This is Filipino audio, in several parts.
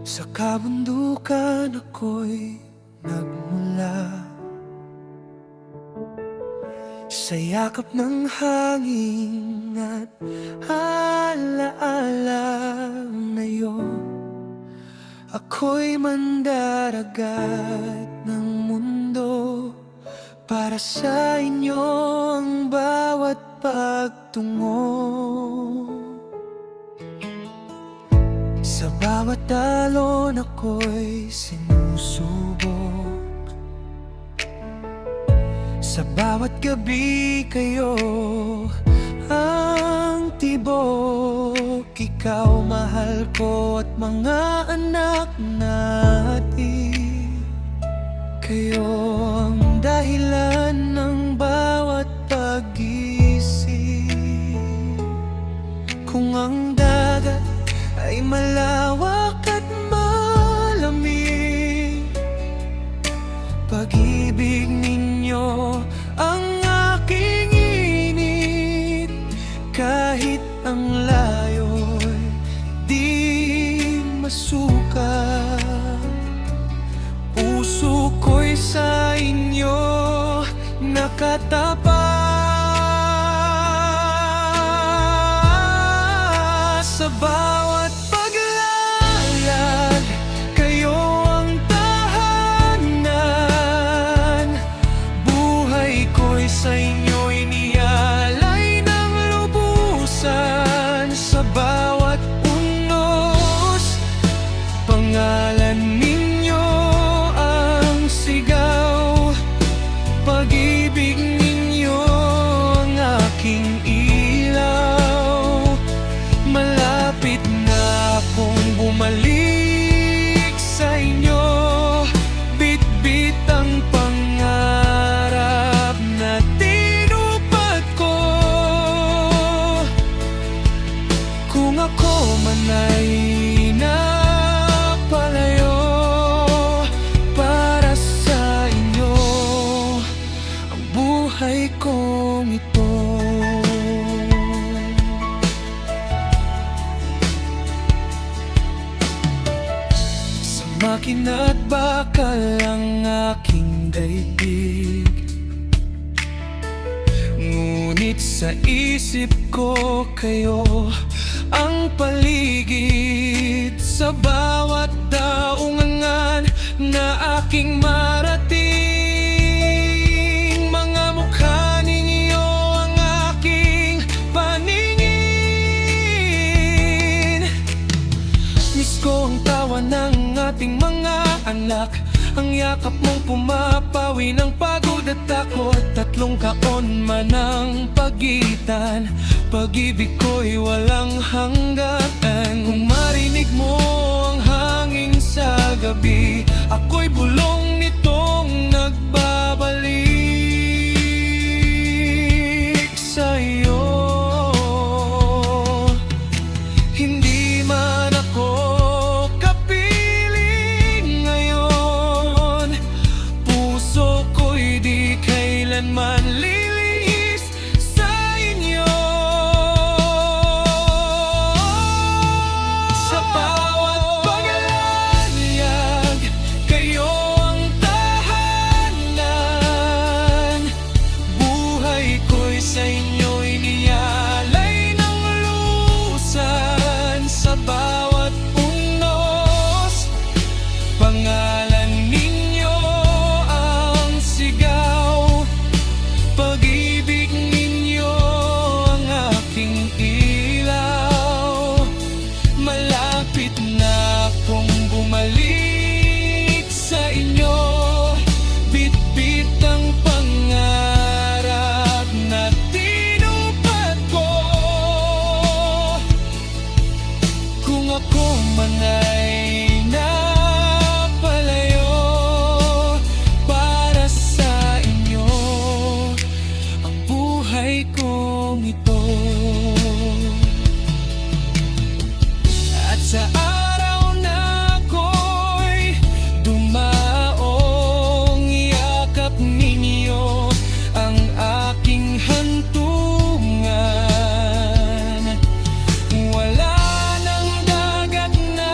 Sa kabundukan ako'y nagmula, sa yakap ng hangin at alaala na iyong ako'y mandaragat ng mundo. Para sa inyo ang bawat pagtungo, sa bawat alon ako'y sinusubok, sa bawat gabi kayo ang tibok. Ikaw mahal ko at mga anak natin, kayo ang dahilan ng bawat pag-isip. Kung ang dagat ay malawak at malamig, pag-ibig ninyo ang aking init. Kahit ang layo'y di masukat, puso ko'y sa inyo nakatapat. Sa bawat paglalag, kayo ang tahanan. Buhay ko'y sa inyo inialay ng lubusan. Sa bawat unos, pangalan ninyo ang sigaw. Pag-ibig ninyo ang aking ilaw. Malapit na akong bumalik sa inyo, bit-bit ang pangarap na tinupad ko. Kung ako man ay napalayo, para sa inyo ang buhay kong ito. Sa makina at bakal ang aking daigdig, ngunit sa isip ko kayo ang paligid. Sa bawat daungan na aking marating, mga mukha ninyo ang aking paningin. Miss ko ang tawa ng ating mga anak, ang yakap mong pumapawi ng pagod at takot. 3 taon man ang pagitan, pag-ibig ko'y walang hanggan. Kung marinig mo ang hangin sa gabi, ako'y bulong nitong nagbabalik sa iyo. Hindi man ako kapiling ngayon, puso ko'y di kailanman lilihis sa inyo. Sa bawat paglalayag, kayo ang tahanan. Buhay ko'y sa inyo inialay ng lusan. Sa bawat unos, pangalan ninyo ang sigaw. Pag-ibig ninyo ang aking ilaw. Malapit na akong bumalik sa inyo, bit-bit ang pangarap na tinupad ko. Kung ako man ay napalayo, para sa inyo ang buhay kong ito. At sa araw na ako'y dumaong, yakap ninyo ang aking hantungan. Wala nang dagat na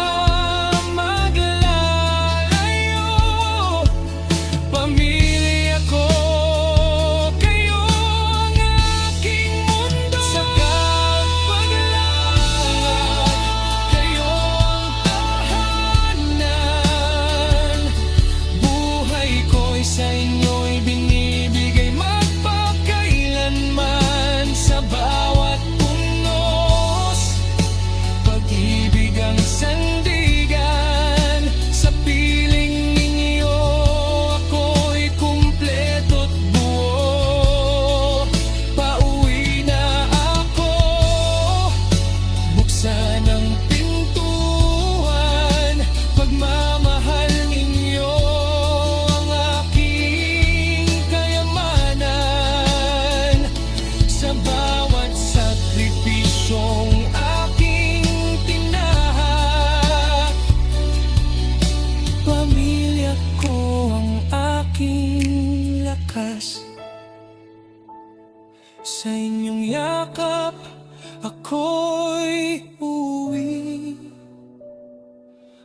ako'y uwi.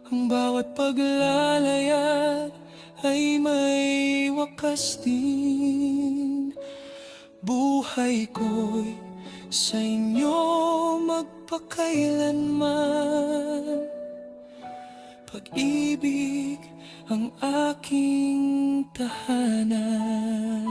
Ang bawat paglalaya ay may wakas din. Buhay ko'y sa inyo magpakailanman. Pag-ibig ang aking tahanan.